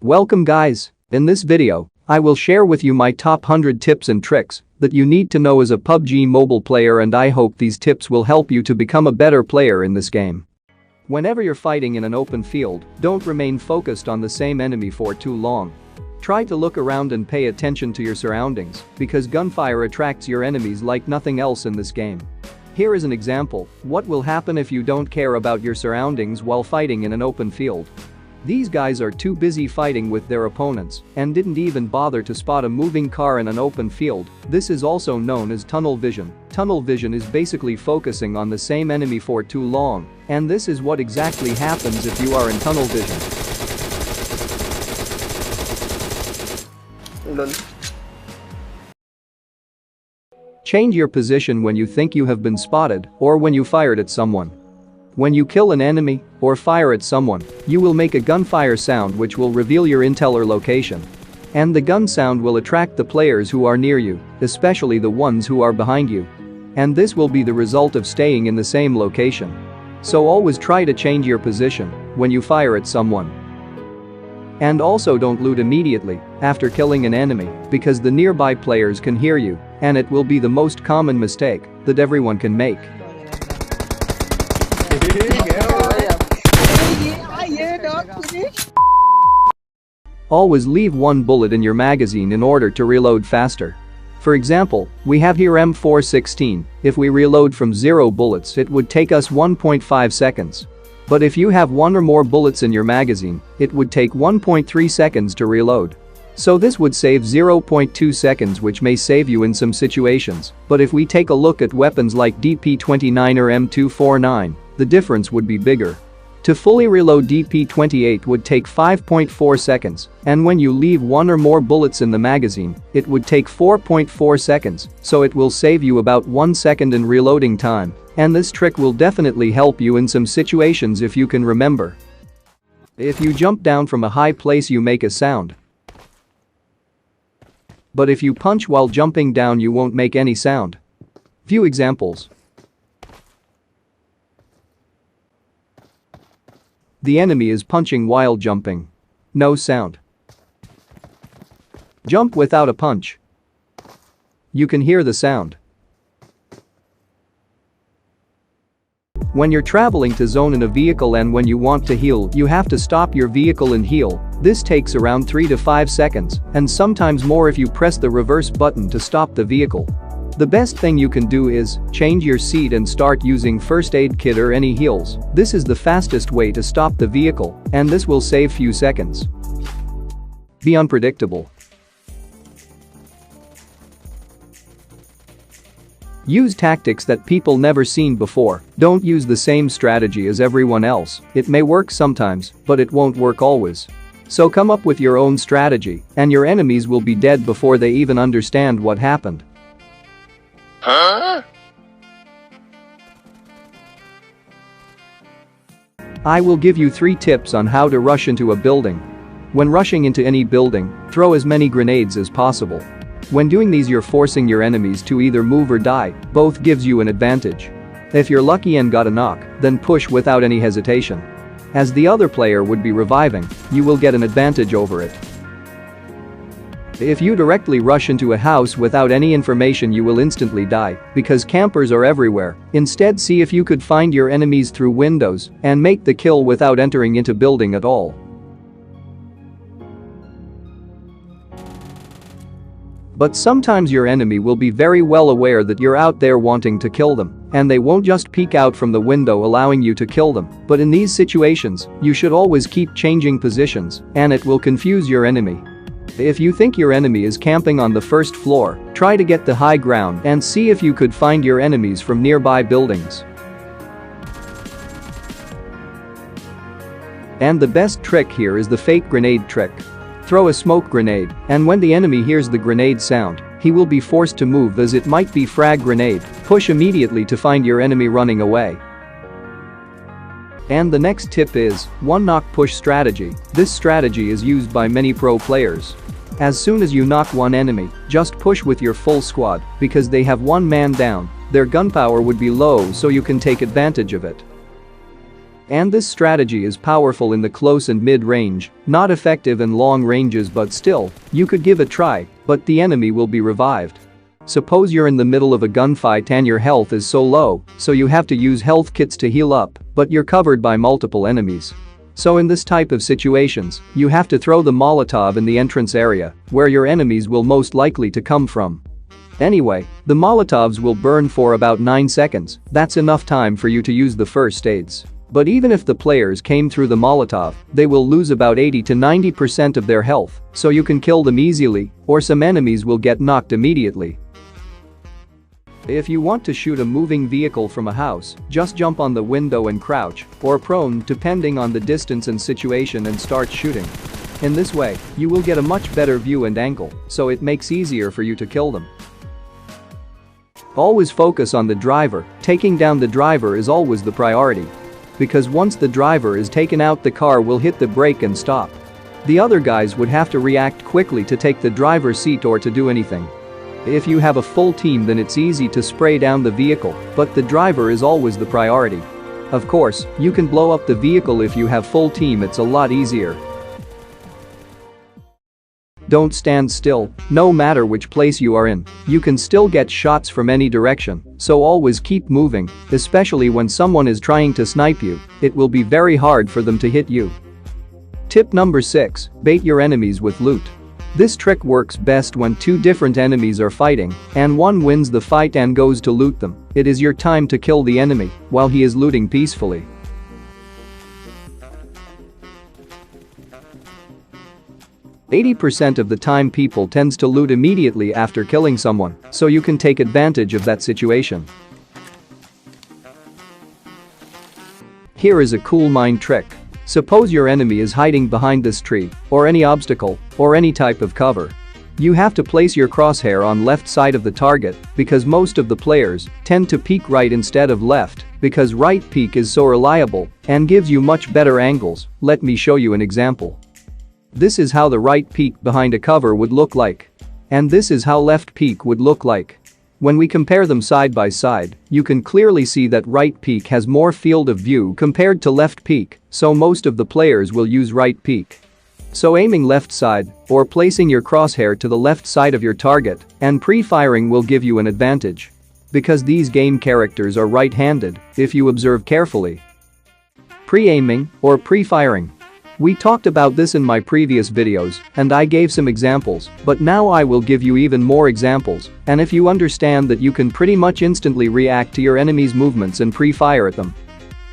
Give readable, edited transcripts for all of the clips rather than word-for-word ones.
Welcome guys, in this video, I will share with you my top 100 tips and tricks that you need to know as a PUBG mobile player, and I hope these tips will help you to become a better player in this game. Whenever you're fighting in an open field, don't remain focused on the same enemy for too long. Try to look around and pay attention to your surroundings because gunfire attracts your enemies like nothing else in this game. Here is an example: what will happen if you don't care about your surroundings while fighting in an open field. These guys are too busy fighting with their opponents and didn't even bother to spot a moving car in an open field. This is also known as tunnel vision. Tunnel vision is basically focusing on the same enemy for too long, and this is what exactly happens if you are in tunnel vision. Change your position when you think you have been spotted or when you fired at someone. When you kill an enemy or fire at someone, you will make a gunfire sound which will reveal your intel or location. And the gun sound will attract the players who are near you, especially the ones who are behind you. And this will be the result of staying in the same location. So always try to change your position when you fire at someone. And also don't loot immediately after killing an enemy because the nearby players can hear you, and it will be the most common mistake that everyone can make. Always leave one bullet in your magazine in order to reload faster. For example, we have here M416. If we reload from 0 bullets, it would take us 1.5 seconds. But if you have 1 or more bullets in your magazine, it would take 1.3 seconds to reload. So this would save 0.2 seconds, which may save you in some situations. But if we take a look at weapons like DP29 or M249, the difference would be bigger. To fully reload, DP28 would take 5.4 seconds, and when you leave 1 or more bullets in the magazine, it would take 4.4 seconds, so it will save you about 1 second in reloading time. And this trick will definitely help you in some situations if you can remember. If you jump down from a high place, you make a sound. But if you punch while jumping down, you won't make any sound. Few examples. The enemy is punching while jumping. No sound. Jump without a punch. You can hear the sound. When you're traveling to zone in a vehicle and when you want to heal, you have to stop your vehicle and heal. This takes around 3 to 5 seconds, and sometimes more if you press the reverse button to stop the vehicle. The best thing you can do is change your seat and start using first aid kit or any heals. This is the fastest way to stop the vehicle, and this will save few seconds. Be unpredictable. Use tactics that people never seen before. Don't use the same strategy as everyone else. It may work sometimes, but it won't work always. So come up with your own strategy, and your enemies will be dead before they even understand what happened. I will give you 3 tips on how to rush into a building. When rushing into any building, throw as many grenades as possible. When doing these, you're forcing your enemies to either move or die. Both gives you an advantage. If you're lucky and got a knock, then push without any hesitation. As the other player would be reviving, you will get an advantage over it. If you directly rush into a house without any information, you will instantly die because campers are everywhere. Instead, see if you could find your enemies through windows and make the kill without entering into building at all. But sometimes your enemy will be very well aware that you're out there wanting to kill them, and they won't just peek out from the window allowing you to kill them. But in these situations, you should always keep changing positions, and it will confuse your enemy. If you think your enemy is camping on the first floor, try to get the high ground and see if you could find your enemies from nearby buildings. And the best trick here is the fake grenade trick. Throw a smoke grenade, and when the enemy hears the grenade sound, he will be forced to move as it might be frag grenade. Push immediately to find your enemy running away. And the next tip is one knock push strategy. This strategy is used by many pro players. As soon as you knock one enemy, just push with your full squad because they have one man down. Their gunpowder would be low, so you can take advantage of it. And this strategy is powerful in the close and mid-range, not effective in long ranges, but still, you could give a try, but the enemy will be revived. Suppose you're in the middle of a gunfight and your health is so low, so you have to use health kits to heal up, but you're covered by multiple enemies. So in this type of situations, you have to throw the Molotov in the entrance area, where your enemies will most likely to come from. Anyway, the Molotovs will burn for about 9 seconds, that's enough time for you to use the first aids. But even if the players came through the Molotov, they will lose about 80 to 90% of their health, so you can kill them easily, or some enemies will get knocked immediately. If you want to shoot a moving vehicle from a house, just jump on the window and crouch, or prone depending on the distance and situation, and start shooting. In this way, you will get a much better view and angle, so it makes easier for you to kill them. Always focus on the driver, taking down the driver is always the priority. Because once the driver is taken out, the car will hit the brake and stop. The other guys would have to react quickly to take the driver's seat or to do anything. If you have a full team, then it's easy to spray down the vehicle, but the driver is always the priority. Of course, you can blow up the vehicle if you have full team, it's a lot easier. Don't stand still, no matter which place you are in, you can still get shots from any direction, so always keep moving, especially when someone is trying to snipe you, it will be very hard for them to hit you. Tip number 6, bait your enemies with loot. This trick works best when two different enemies are fighting, and one wins the fight and goes to loot them. It is your time to kill the enemy while he is looting peacefully. %80 of the time people tends to loot immediately after killing someone, so you can take advantage of that situation. Here is a cool mind trick. Suppose your enemy is hiding behind this tree, or any obstacle, or any type of cover. You have to place your crosshair on left side of the target, because most of the players tend to peek right instead of left, because right peek is so reliable and gives you much better angles. Let me show you an example. This is how the right peek behind a cover would look like. And this is how left peek would look like. When we compare them side by side, you can clearly see that right peek has more field of view compared to left peek, so most of the players will use right peek. So aiming left side, or placing your crosshair to the left side of your target, and pre-firing will give you an advantage. Because these game characters are right-handed, if you observe carefully. Pre-aiming, or pre-firing. We talked about this in my previous videos, and I gave some examples, but now I will give you even more examples, and if you understand that, you can pretty much instantly react to your enemy's movements and pre-fire at them.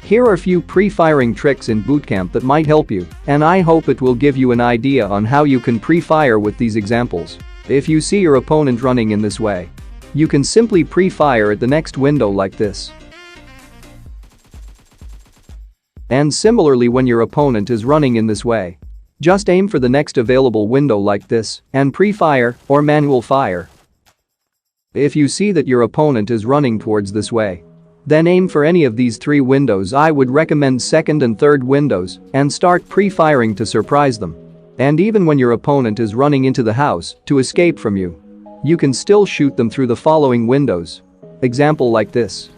Here are a few pre-firing tricks in bootcamp that might help you, and I hope it will give you an idea on how you can pre-fire with these examples. If you see your opponent running in this way, you can simply pre-fire at the next window like this. And similarly, when your opponent is running in this way, just aim for the next available window like this and pre-fire or manual fire. If you see that your opponent is running towards this way, then aim for any of these 3 windows. I would recommend second and third windows and start pre-firing to surprise them. And even when your opponent is running into the house to escape from you, you can still shoot them through the following windows. Example like this.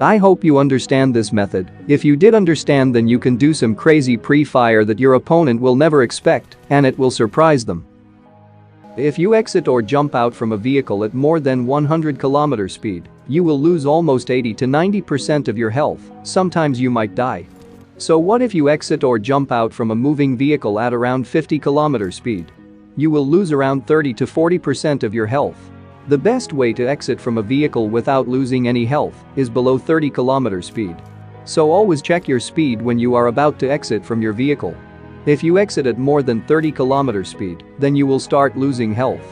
I hope you understand this method. If you did understand, then you can do some crazy pre-fire that your opponent will never expect, and it will surprise them. If you exit or jump out from a vehicle at more than 100 km speed, you will lose almost 80 to 90% of your health, sometimes you might die. So what if you exit or jump out from a moving vehicle at around 50 km speed? You will lose around 30 to 40% of your health. The best way to exit from a vehicle without losing any health is below 30 km speed. So always check your speed when you are about to exit from your vehicle. If you exit at more than 30 km speed, then you will start losing health.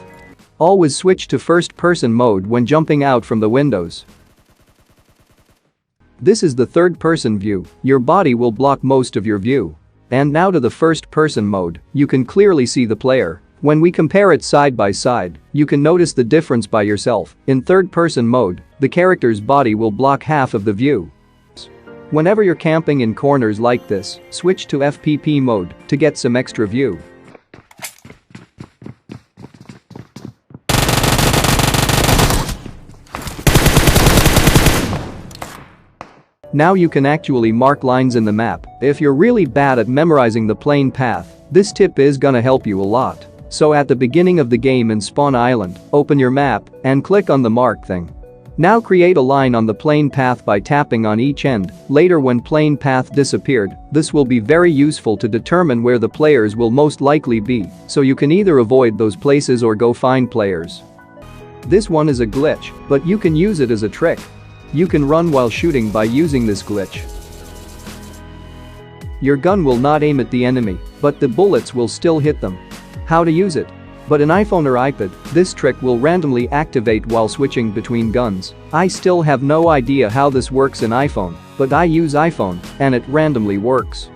Always switch to first-person mode when jumping out from the windows. This is the third-person view, your body will block most of your view. And now to the first-person mode, you can clearly see the player. When we compare it side by side, you can notice the difference by yourself. In third-person mode, the character's body will block half of the view. Whenever you're camping in corners like this, switch to FPP mode to get some extra view. Now you can actually mark lines in the map. If you're really bad at memorizing the plane path, this tip is gonna help you a lot. So at the beginning of the game in Spawn Island, open your map and click on the mark thing. Now create a line on the plane path by tapping on each end. Later when plane path disappeared, this will be very useful to determine where the players will most likely be, so you can either avoid those places or go find players. This one is a glitch, but you can use it as a trick. You can run while shooting by using this glitch. Your gun will not aim at the enemy, but the bullets will still hit them. How to use it? But in iPhone or iPad, this trick will randomly activate while switching between guns. I still have no idea how this works in iPhone, but I use iPhone, and it randomly works.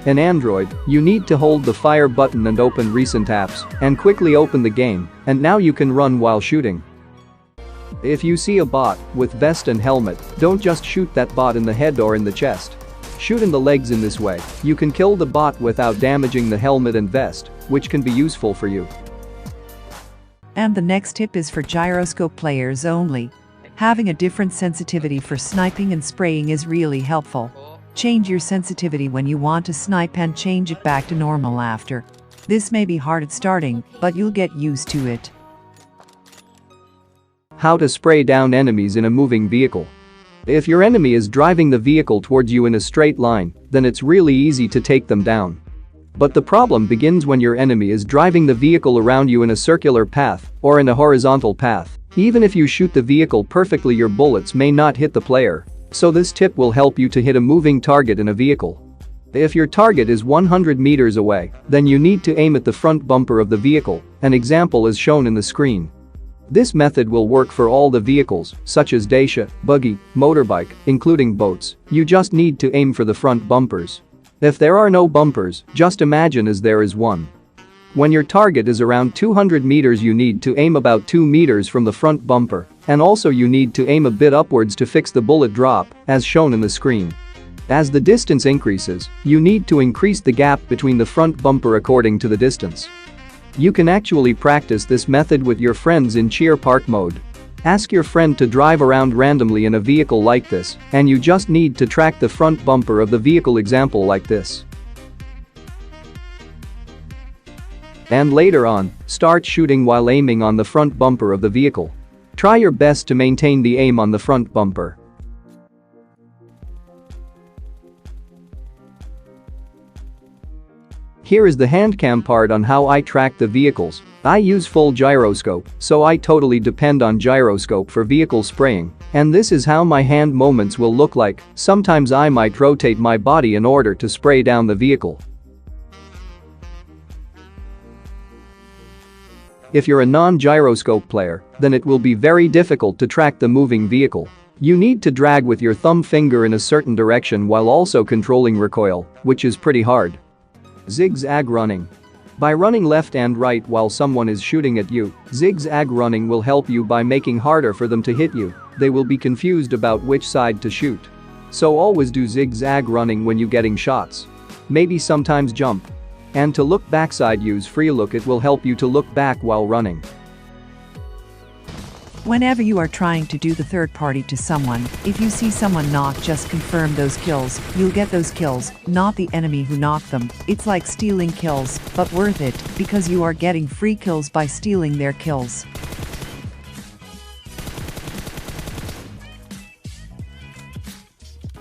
In Android, you need to hold the fire button and open recent apps, and quickly open the game, and now you can run while shooting. If you see a bot with vest and helmet, don't just shoot that bot in the head or in the chest. Shoot in the legs in this way. You can kill the bot without damaging the helmet and vest, which can be useful for you. And the next tip is for gyroscope players only. Having a different sensitivity for sniping and spraying is really helpful. Change your sensitivity when you want to snipe and change it back to normal after. This may be hard at starting, but you'll get used to it. How to spray down enemies in a moving vehicle. If your enemy is driving the vehicle towards you in a straight line, then it's really easy to take them down. But the problem begins when your enemy is driving the vehicle around you in a circular path or in a horizontal path. Even if you shoot the vehicle perfectly, your bullets may not hit the player. So this tip will help you to hit a moving target in a vehicle. If your target is 100 meters away, then you need to aim at the front bumper of the vehicle. An example is shown in the screen. This method will work for all the vehicles, such as Dacia, buggy, motorbike, including boats. You just need to aim for the front bumpers. If there are no bumpers, just imagine as there is one. When your target is around 200 meters, you need to aim about 2 meters from the front bumper, and also you need to aim a bit upwards to fix the bullet drop, as shown in the screen. As the distance increases, you need to increase the gap between the front bumper according to the distance. You can actually practice this method with your friends in cheer park mode. Ask your friend to drive around randomly in a vehicle like this, and you just need to track the front bumper of the vehicle, example like this. And later on, start shooting while aiming on the front bumper of the vehicle. Try your best to maintain the aim on the front bumper. Here is the handcam part on how I track the vehicles. I use full gyroscope, so I totally depend on gyroscope for vehicle spraying, and this is how my hand movements will look like. Sometimes I might rotate my body in order to spray down the vehicle. If you're a non-gyroscope player, then it will be very difficult to track the moving vehicle. You need to drag with your thumb finger in a certain direction while also controlling recoil, which is pretty hard. Zigzag running. By running left and right while someone is shooting at you, zigzag running will help you by making harder for them to hit you. They will be confused about which side to shoot. So always do zigzag running when you getting shots. Maybe sometimes jump. And to look backside, use free look. It will help you to look back while running. Whenever you are trying to do the third party to someone, if you see someone knock, just confirm those kills. You'll get those kills, not the enemy who knocked them. It's like stealing kills, but worth it, because you are getting free kills by stealing their kills.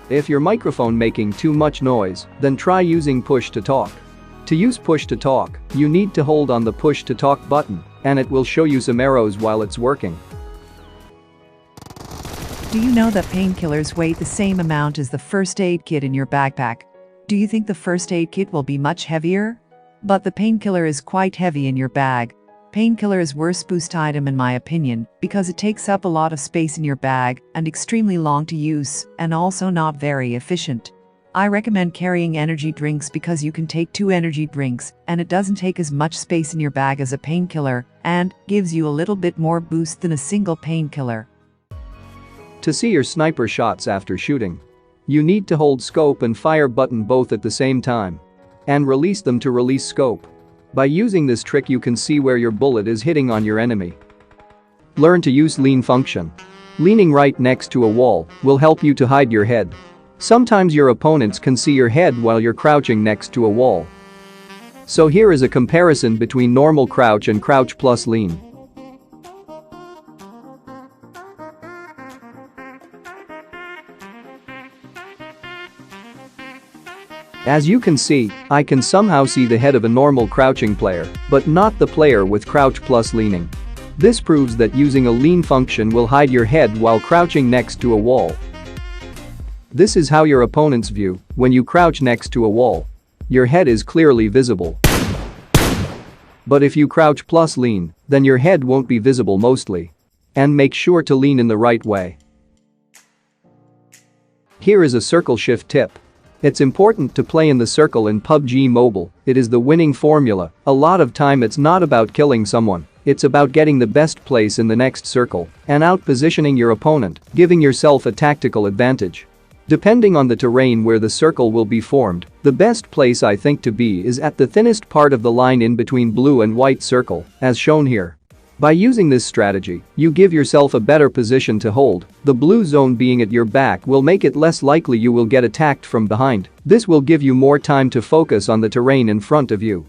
If your microphone making too much noise, then try using push to talk. To use push to talk, you need to hold on the push to talk button, and it will show you some arrows while it's working. Do you know that painkillers weigh the same amount as the first aid kit in your backpack? Do you think the first aid kit will be much heavier? But the painkiller is quite heavy in your bag. Painkiller is worst boost item in my opinion, because it takes up a lot of space in your bag and extremely long to use, and also not very efficient. I recommend carrying energy drinks because you can take 2 energy drinks and it doesn't take as much space in your bag as a painkiller and gives you a little bit more boost than a single painkiller. To see your sniper shots after shooting, you need to hold scope and fire button both at the same time and release them to release scope. By using this trick, you can see where your bullet is hitting on your enemy. Learn to use lean function. Leaning right next to a wall will help you to hide your head. Sometimes your opponents can see your head while you're crouching next to a wall. So here is a comparison between normal crouch and crouch plus lean. As you can see, I can somehow see the head of a normal crouching player, but not the player with crouch plus leaning. This proves that using a lean function will hide your head while crouching next to a wall. This is how your opponents view when you crouch next to a wall. Your head is clearly visible. But if you crouch plus lean, then your head won't be visible mostly. And make sure to lean in the right way. Here is a circle shift tip. It's important to play in the circle in PUBG Mobile. It is the winning formula. A lot of time it's not about killing someone. It's about getting the best place in the next circle and out-positioning your opponent, giving yourself a tactical advantage. Depending on the terrain where the circle will be formed, the best place I think to be is at the thinnest part of the line in between blue and white circle, as shown here. By using this strategy, you give yourself a better position to hold. The blue zone being at your back will make it less likely you will get attacked from behind. This will give you more time to focus on the terrain in front of you.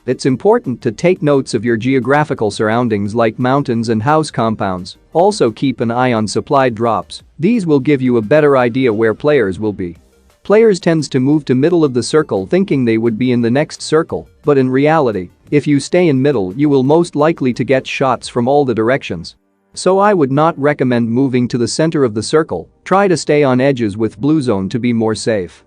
It's important to take notes of your geographical surroundings like mountains and house compounds. Also keep an eye on supply drops. These will give you a better idea where players will be. Players tends to move to middle of the circle thinking they would be in the next circle, but in reality, if you stay in middle you will most likely to get shots from all the directions. So I would not recommend moving to the center of the circle. Try to stay on edges with blue zone to be more safe.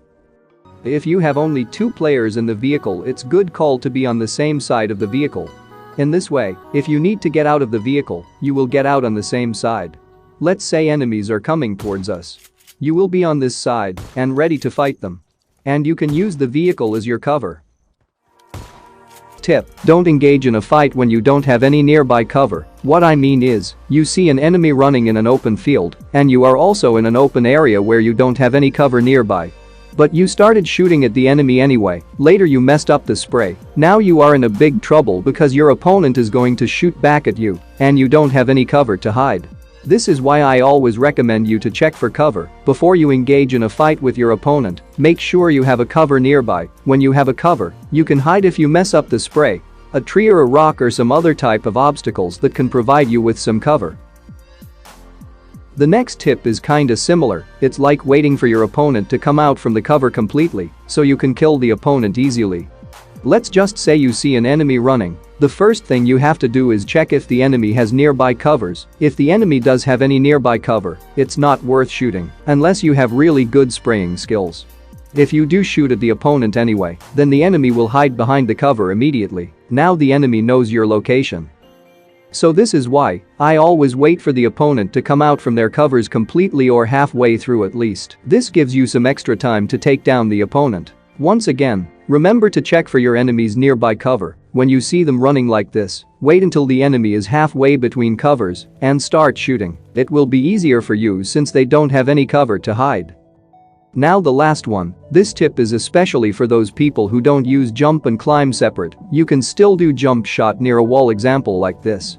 If you have only 2 players in the vehicle, it's good call to be on the same side of the vehicle. In this way, if you need to get out of the vehicle, you will get out on the same side. Let's say enemies are coming towards us. You will be on this side and ready to fight them. And you can use the vehicle as your cover. Tip: don't engage in a fight when you don't have any nearby cover. What I mean is, you see an enemy running in an open field, and you are also in an open area where you don't have any cover nearby. But you started shooting at the enemy anyway, later you messed up the spray. Now you are in a big trouble because your opponent is going to shoot back at you, and you don't have any cover to hide. This is why I always recommend you to check for cover before you engage in a fight with your opponent. Make sure you have a cover nearby. When you have a cover, you can hide if you mess up the spray, a tree or a rock or some other type of obstacles that can provide you with some cover. The next tip is kinda similar. It's like waiting for your opponent to come out from the cover completely so you can kill the opponent easily. Let's just say you see an enemy running. The first thing you have to do is check if the enemy has nearby covers. If the enemy does have any nearby cover, it's not worth shooting unless you have really good spraying skills. If you do shoot at the opponent anyway, then the enemy will hide behind the cover immediately. Now the enemy knows your location. So this is why I always wait for the opponent to come out from their covers completely or halfway through at least. This gives you some extra time to take down the opponent. Once again, remember to check for your enemy's nearby cover. When you see them running like this, wait until the enemy is halfway between covers and start shooting. It will be easier for you since they don't have any cover to hide. Now the last one. This tip is especially for those people who don't use jump and climb separate. You can still do jump shot near a wall example like this.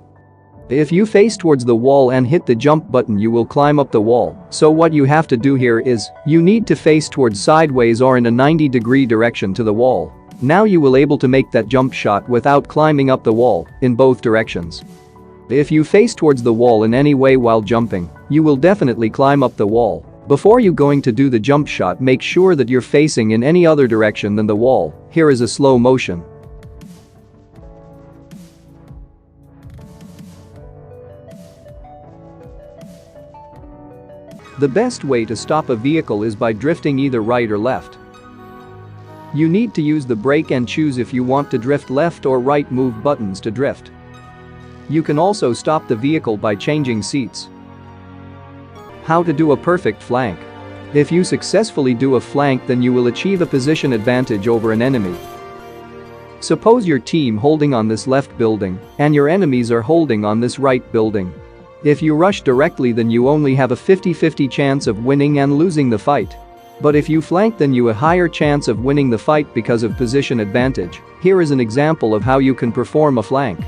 If you face towards the wall and hit the jump button, you will climb up the wall. So what you have to do here is, you need to face towards sideways or in a 90-degree direction to the wall. Now you will able to make that jump shot without climbing up the wall in both directions. If you face towards the wall in any way while jumping, you will definitely climb up the wall. Before you going to do the jump shot, make sure that you're facing in any other direction than the wall. Here is a slow motion. The best way to stop a vehicle is by drifting either right or left. You need to use the brake and choose if you want to drift left or right move buttons to drift. You can also stop the vehicle by changing seats. How to do a perfect flank. If you successfully do a flank, then you will achieve a position advantage over an enemy. Suppose your team holding on this left building and your enemies are holding on this right building. If you rush directly, then you only have a 50-50 chance of winning and losing the fight. But if you flank, then you have a higher chance of winning the fight because of position advantage. Here is an example of how you can perform a flank.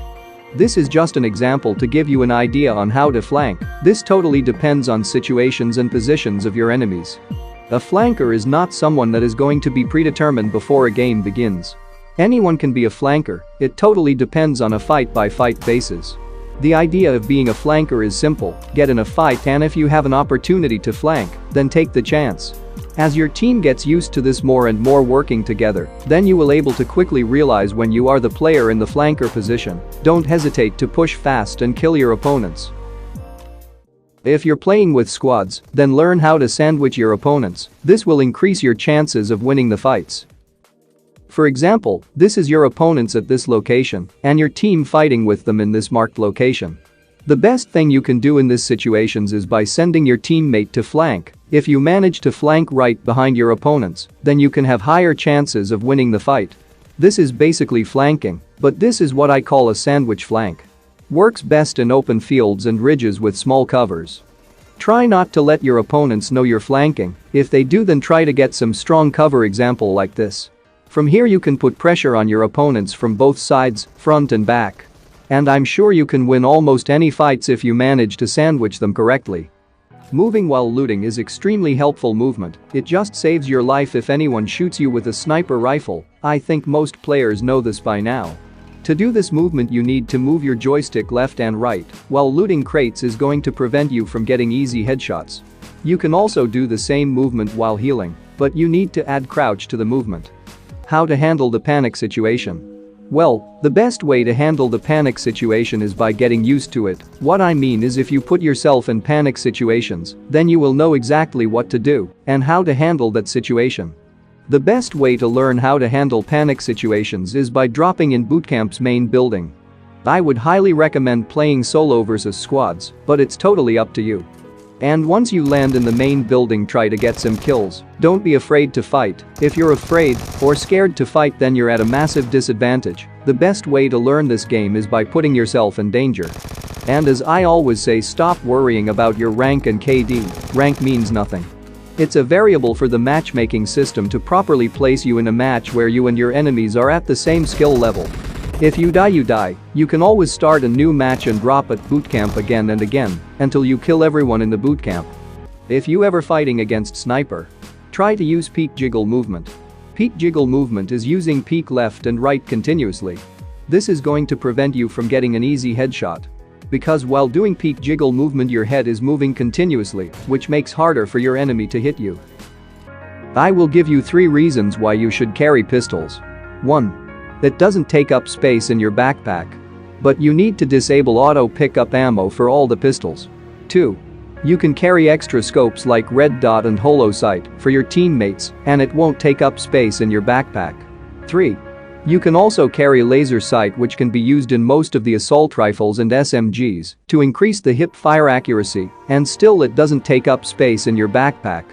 This is just an example to give you an idea on how to flank. This totally depends on situations and positions of your enemies. A flanker is not someone that is going to be predetermined before a game begins. Anyone can be a flanker, it totally depends on a fight-by-fight basis. The idea of being a flanker is simple: get in a fight, and if you have an opportunity to flank, then take the chance. As your team gets used to this more and more working together, then you will able to quickly realize when you are the player in the flanker position. Don't hesitate to push fast and kill your opponents. If you're playing with squads, then learn how to sandwich your opponents. This will increase your chances of winning the fights. For example, this is your opponents at this location, and your team fighting with them in this marked location. The best thing you can do in these situations is by sending your teammate to flank. If you manage to flank right behind your opponents, then you can have higher chances of winning the fight. This is basically flanking, but this is what I call a sandwich flank. Works best in open fields and ridges with small covers. Try not to let your opponents know you're flanking. If they do, then try to get some strong cover, example like this. From here you can put pressure on your opponents from both sides, front and back. And I'm sure you can win almost any fights if you manage to sandwich them correctly. Moving while looting is extremely helpful movement. It just saves your life if anyone shoots you with a sniper rifle. I think most players know this by now. To do this movement you need to move your joystick left and right, while looting crates is going to prevent you from getting easy headshots. You can also do the same movement while healing, but you need to add crouch to the movement. How to handle the panic situation? Well, the best way to handle the panic situation is by getting used to it. What I mean is, if you put yourself in panic situations, then you will know exactly what to do and how to handle that situation. The best way to learn how to handle panic situations is by dropping in bootcamp's main building. I would highly recommend playing solo versus squads, but it's totally up to you. And once you land in the main building, try to get some kills. Don't be afraid to fight. If you're afraid or scared to fight, then you're at a massive disadvantage. The best way to learn this game is by putting yourself in danger. And as I always say, stop worrying about your rank and KD. Rank means nothing. It's a variable for the matchmaking system to properly place you in a match where you and your enemies are at the same skill level. If you die, you die. You can always start a new match and drop at bootcamp again and again until you kill everyone in the bootcamp. If you ever fighting against sniper, try to use peek jiggle movement. Peek jiggle movement is using peek left and right continuously. This is going to prevent you from getting an easy headshot. Because while doing peek jiggle movement your head is moving continuously, which makes harder for your enemy to hit you. I will give you 3 reasons why you should carry pistols. 1. It doesn't take up space in your backpack. But you need to disable auto pickup ammo for all the pistols. 2. You can carry extra scopes like red dot and holo sight for your teammates, and it won't take up space in your backpack. 3. You can also carry laser sight, which can be used in most of the assault rifles and SMGs to increase the hip fire accuracy, and still it doesn't take up space in your backpack.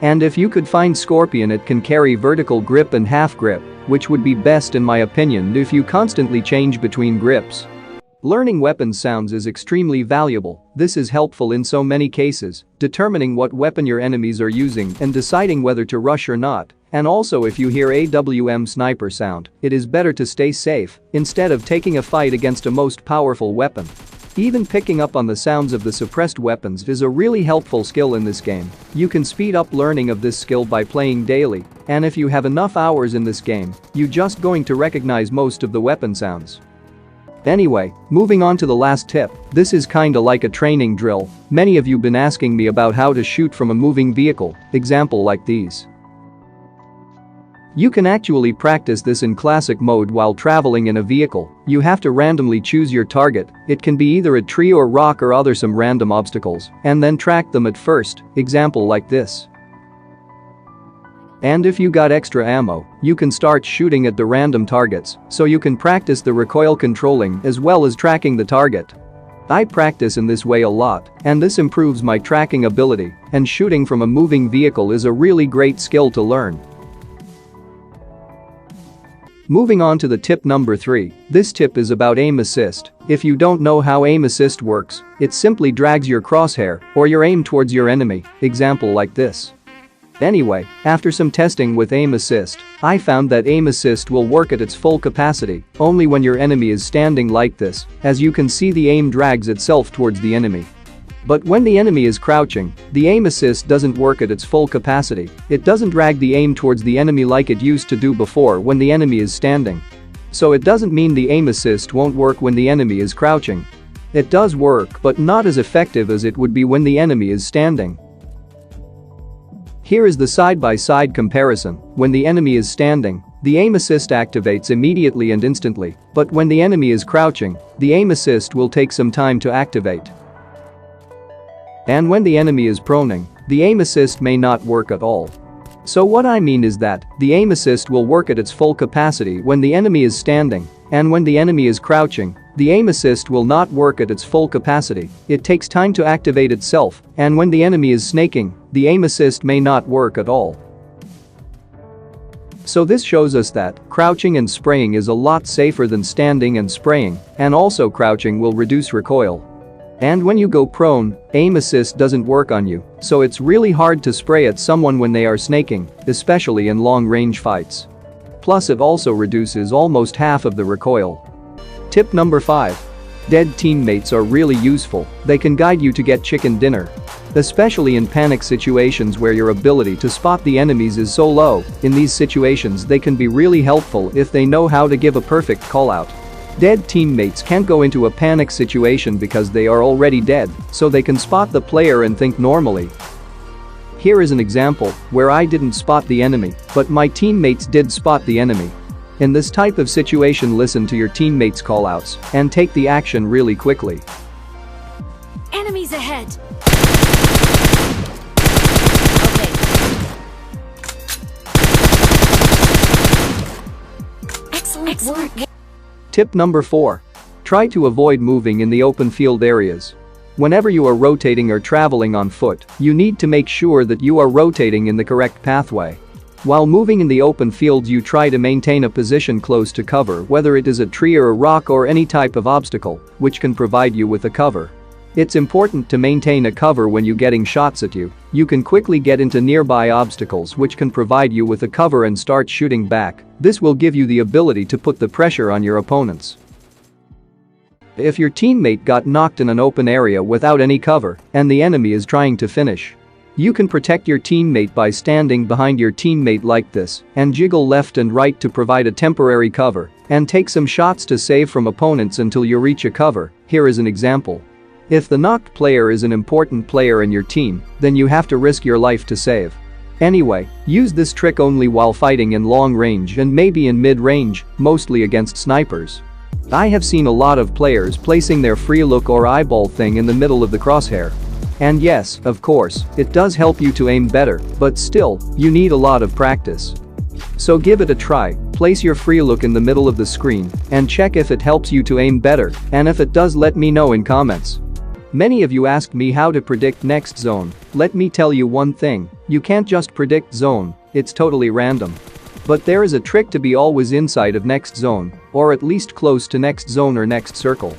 And if you could find Scorpion, it can carry vertical grip and half grip, which would be best in my opinion if you constantly change between grips. Learning weapon sounds is extremely valuable. This is helpful in so many cases, determining what weapon your enemies are using and deciding whether to rush or not. And also, if you hear AWM sniper sound, it is better to stay safe instead of taking a fight against a most powerful weapon. Even picking up on the sounds of the suppressed weapons is a really helpful skill in this game. You can speed up learning of this skill by playing daily, and if you have enough hours in this game, you're just going to recognize most of the weapon sounds. Anyway, moving on to the last tip. This is kinda like a training drill. Many of you been asking me about how to shoot from a moving vehicle, example like these. You can actually practice this in classic mode while traveling in a vehicle. You have to randomly choose your target. It can be either a tree or rock or other some random obstacles, and then track them at first, example like this. And if you got extra ammo, you can start shooting at the random targets, so you can practice the recoil controlling as well as tracking the target. I practice in this way a lot, and this improves my tracking ability, and shooting from a moving vehicle is a really great skill to learn. Moving on to the tip number 3, this tip is about aim assist. If you don't know how aim assist works, it simply drags your crosshair or your aim towards your enemy, example like this. Anyway, after some testing with aim assist, I found that aim assist will work at its full capacity only when your enemy is standing like this. As you can see, the aim drags itself towards the enemy. But when the enemy is crouching, the aim assist doesn't work at its full capacity. It doesn't drag the aim towards the enemy like it used to do before when the enemy is standing. So it doesn't mean the aim assist won't work when the enemy is crouching. It does work, but not as effective as it would be when the enemy is standing. Here is the side-by-side comparison. When the enemy is standing, the aim assist activates immediately and instantly, but when the enemy is crouching, the aim assist will take some time to activate. And when the enemy is proning, the aim assist may not work at all. So what I mean is that the aim assist will work at its full capacity when the enemy is standing, and when the enemy is crouching, the aim assist will not work at its full capacity. It takes time to activate itself, and when the enemy is snaking, the aim assist may not work at all. So this shows us that crouching and spraying is a lot safer than standing and spraying, and also crouching will reduce recoil. And when you go prone, aim assist doesn't work on you, so it's really hard to spray at someone when they are snaking, especially in long-range fights. Plus it also reduces almost half of the recoil. Tip number 5. Dead teammates are really useful. They can guide you to get chicken dinner. Especially in panic situations where your ability to spot the enemies is so low, in these situations they can be really helpful if they know how to give a perfect call-out. Dead teammates can't go into a panic situation because they are already dead, so they can spot the player and think normally. Here is an example where I didn't spot the enemy, but my teammates did spot the enemy. In this type of situation, listen to your teammates' callouts and take the action really quickly. Enemies ahead! Okay. Excellent work! Tip number 4. Try to avoid moving in the open field areas. Whenever you are rotating or traveling on foot, you need to make sure that you are rotating in the correct pathway. While moving in the open fields, you try to maintain a position close to cover, whether it is a tree or a rock or any type of obstacle, which can provide you with a cover. It's important to maintain a cover when you getting shots at you. You can quickly get into nearby obstacles which can provide you with a cover and start shooting back. This will give you the ability to put the pressure on your opponents. If your teammate got knocked in an open area without any cover and the enemy is trying to finish, you can protect your teammate by standing behind your teammate like this and jiggle left and right to provide a temporary cover and take some shots to save from opponents until you reach a cover. Here is an example. If the knocked player is an important player in your team, then you have to risk your life to save. Anyway, use this trick only while fighting in long range and maybe in mid-range, mostly against snipers. I have seen a lot of players placing their free look or eyeball thing in the middle of the crosshair. And yes, of course, it does help you to aim better, but still, you need a lot of practice. So give it a try, place your free look in the middle of the screen and check if it helps you to aim better, and if it does, let me know in comments. Many of you asked me how to predict next zone. Let me tell you one thing, you can't just predict zone, it's totally random. But there is a trick to be always inside of next zone, or at least close to next zone or next circle.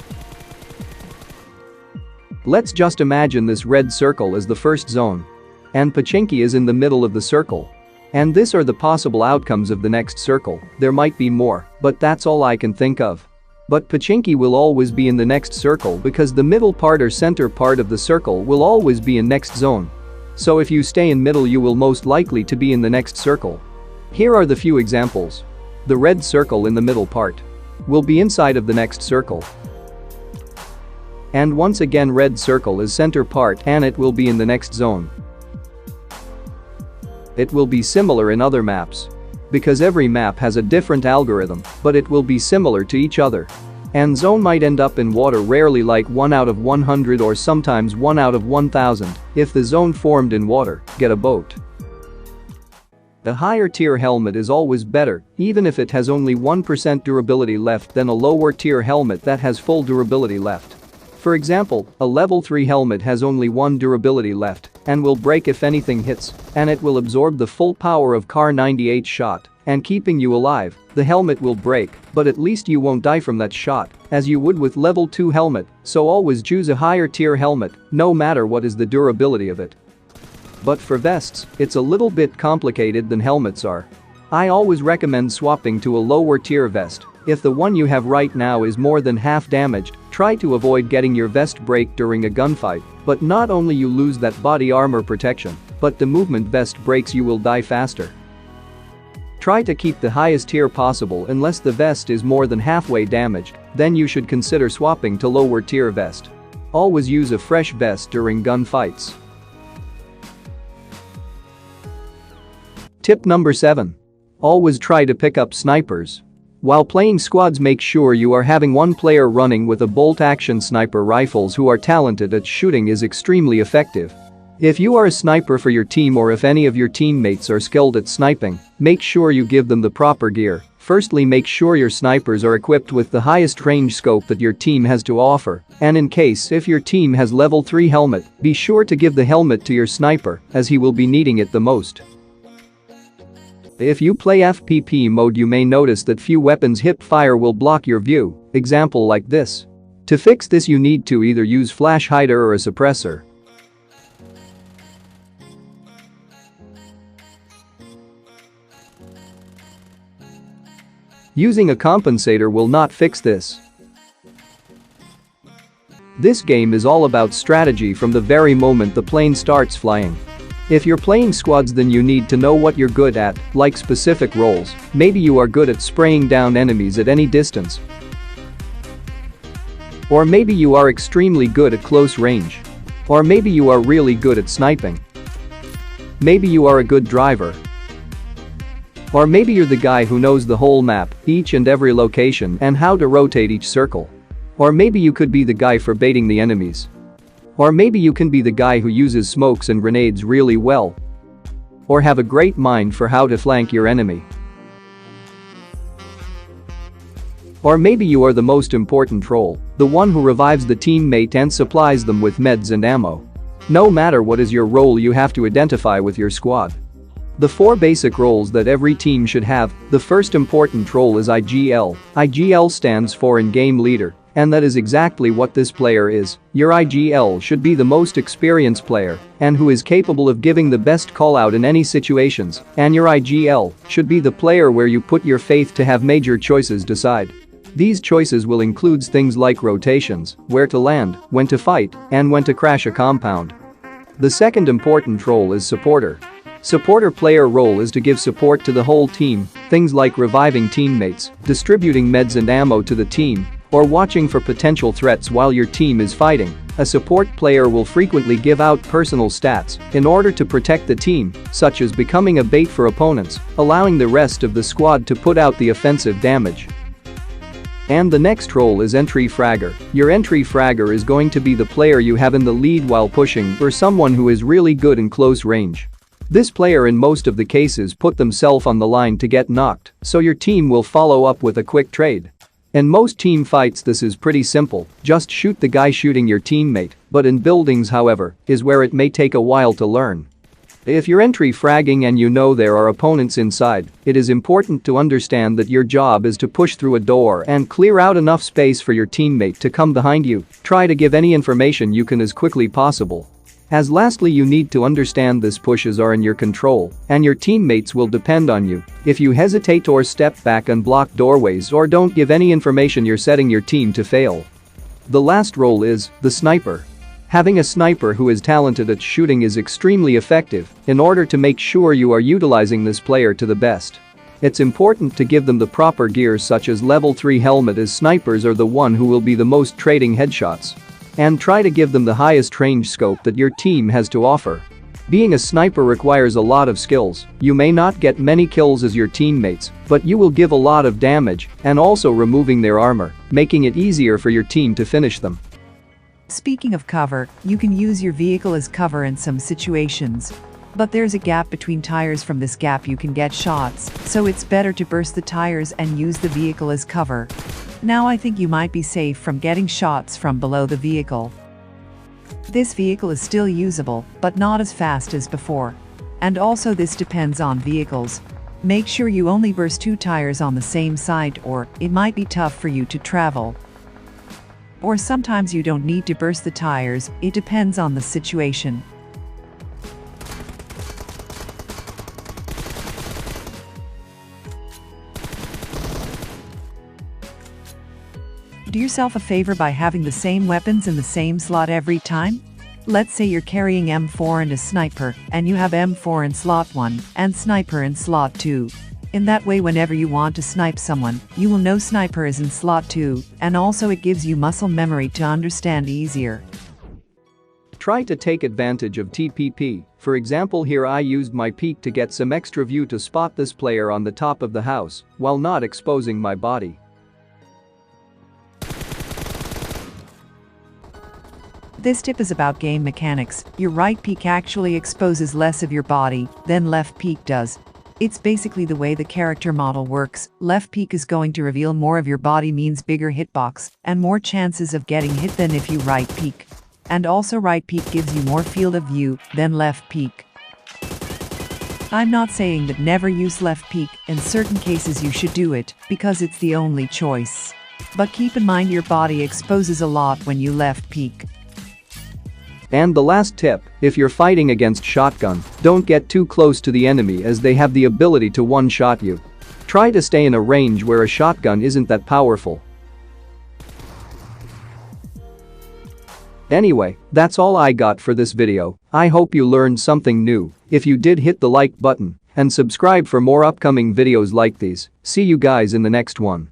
Let's just imagine this red circle is the first zone. And Pachinki is in the middle of the circle. And these are the possible outcomes of the next circle. There might be more, but that's all I can think of. But Pachinki will always be in the next circle because the middle part or center part of the circle will always be in next zone. So if you stay in middle, you will most likely to be in the next circle. Here are the few examples. The red circle in the middle part will be inside of the next circle. And once again, red circle is center part and it will be in the next zone. It will be similar in other maps. Because every map has a different algorithm, but it will be similar to each other. And zone might end up in water, rarely like 1 out of 100 or sometimes 1 out of 1000. If the zone formed in water, get a boat. A higher tier helmet is always better, even if it has only 1% durability left, than a lower tier helmet that has full durability left. For example, a level 3 helmet has only 1 durability left and will break if anything hits, and it will absorb the full power of Kar 98 shot and keeping you alive. The helmet will break, but at least you won't die from that shot, as you would with level 2 helmet, so always choose a higher tier helmet, no matter what is the durability of it. But for vests, it's a little bit complicated than helmets are. I always recommend swapping to a lower tier vest. If the one you have right now is more than half damaged, Try to avoid getting your vest break during a gunfight, but not only you lose that body armor protection, but the movement vest breaks, you will die faster. Try to keep the highest tier possible unless the vest is more than halfway damaged, then you should consider swapping to lower tier vest. Always use a fresh vest during gunfights. Tip number 7. Always try to pick up snipers. While playing squads, make sure you are having one player running with a bolt-action sniper rifles who are talented at shooting is extremely effective. If you are a sniper for your team or if any of your teammates are skilled at sniping, make sure you give them the proper gear. Firstly, make sure your snipers are equipped with the highest range scope that your team has to offer, and in case if your team has level 3 helmet, be sure to give the helmet to your sniper as he will be needing it the most. If you play FPP mode, you may notice that few weapons hip fire will block your view, example like this. To fix this, you need to either use flash hider or a suppressor. Using a compensator will not fix this. This game is all about strategy from the very moment the plane starts flying. If you're playing squads, then you need to know what you're good at, like specific roles. Maybe you are good at spraying down enemies at any distance. Or maybe you are extremely good at close range. Or maybe you are really good at sniping. Maybe you are a good driver. Or maybe you're the guy who knows the whole map, each and every location, and how to rotate each circle. Or maybe you could be the guy for baiting the enemies. Or maybe you can be the guy who uses smokes and grenades really well. Or have a great mind for how to flank your enemy. Or maybe you are the most important role, the one who revives the teammate and supplies them with meds and ammo. No matter what is your role, you have to identify with your squad. The 4 basic roles that every team should have. The first important role is IGL. IGL stands for in-game leader. And that is exactly what this player is. Your IGL should be the most experienced player and who is capable of giving the best call out in any situations, and your IGL should be the player where you put your faith to have major choices decide. These choices will include things like rotations, where to land, when to fight, and when to crash a compound. The second important role is supporter. Supporter player role is to give support to the whole team, things like reviving teammates, distributing meds and ammo to the team, or watching for potential threats while your team is fighting. A support player will frequently give out personal stats in order to protect the team, such as becoming a bait for opponents, allowing the rest of the squad to put out the offensive damage. And the next role is entry fragger. Your entry fragger is going to be the player you have in the lead while pushing, or someone who is really good in close range. This player in most of the cases put themselves on the line to get knocked, so your team will follow up with a quick trade. In most team fights this is pretty simple, just shoot the guy shooting your teammate, but in buildings, however, is where it may take a while to learn. If you're entry fragging and you know there are opponents inside, it is important to understand that your job is to push through a door and clear out enough space for your teammate to come behind you. Try to give any information you can as quickly possible. As lastly, you need to understand this pushes are in your control and your teammates will depend on you. If you hesitate or step back and block doorways or don't give any information, you're setting your team to fail. The last role is the sniper. Having a sniper who is talented at shooting is extremely effective in order to make sure you are utilizing this player to the best. It's important to give them the proper gear such as level 3 helmet, as snipers are the one who will be the most trading headshots. And try to give them the highest range scope that your team has to offer. Being a sniper requires a lot of skills. You may not get many kills as your teammates, but you will give a lot of damage and also removing their armor, making it easier for your team to finish them. Speaking of cover, you can use your vehicle as cover in some situations. But there's a gap between tires. From this gap you can get shots, so it's better to burst the tires and use the vehicle as cover. Now I think you might be safe from getting shots from below the vehicle. This vehicle is still usable, but not as fast as before. And also this depends on vehicles. Make sure you only burst 2 tires on the same side, or it might be tough for you to travel. Or sometimes you don't need to burst the tires, it depends on the situation. Do yourself a favor by having the same weapons in the same slot every time. Let's say you're carrying M4 and a sniper, and you have M4 in slot 1 and sniper in slot 2. In that way, whenever you want to snipe someone, you will know sniper is in slot 2, and also it gives you muscle memory to understand easier. Try to take advantage of TPP. For example, here I used my peek to get some extra view to spot this player on the top of the house while not exposing my body. This tip is about game mechanics. Your right peek actually exposes less of your body than left peek does. It's basically the way the character model works. Left peek is going to reveal more of your body, means bigger hitbox and more chances of getting hit than if you right peek. And also right peek gives you more field of view than left peek. I'm not saying that never use left peek. In certain cases you should do it because it's the only choice. But keep in mind your body exposes a lot when you left peek. And the last tip, if you're fighting against shotgun, don't get too close to the enemy as they have the ability to one-shot you. Try to stay in a range where a shotgun isn't that powerful. Anyway, that's all I got for this video. I hope you learned something new. If you did, hit the like button and subscribe for more upcoming videos like these. See you guys in the next one.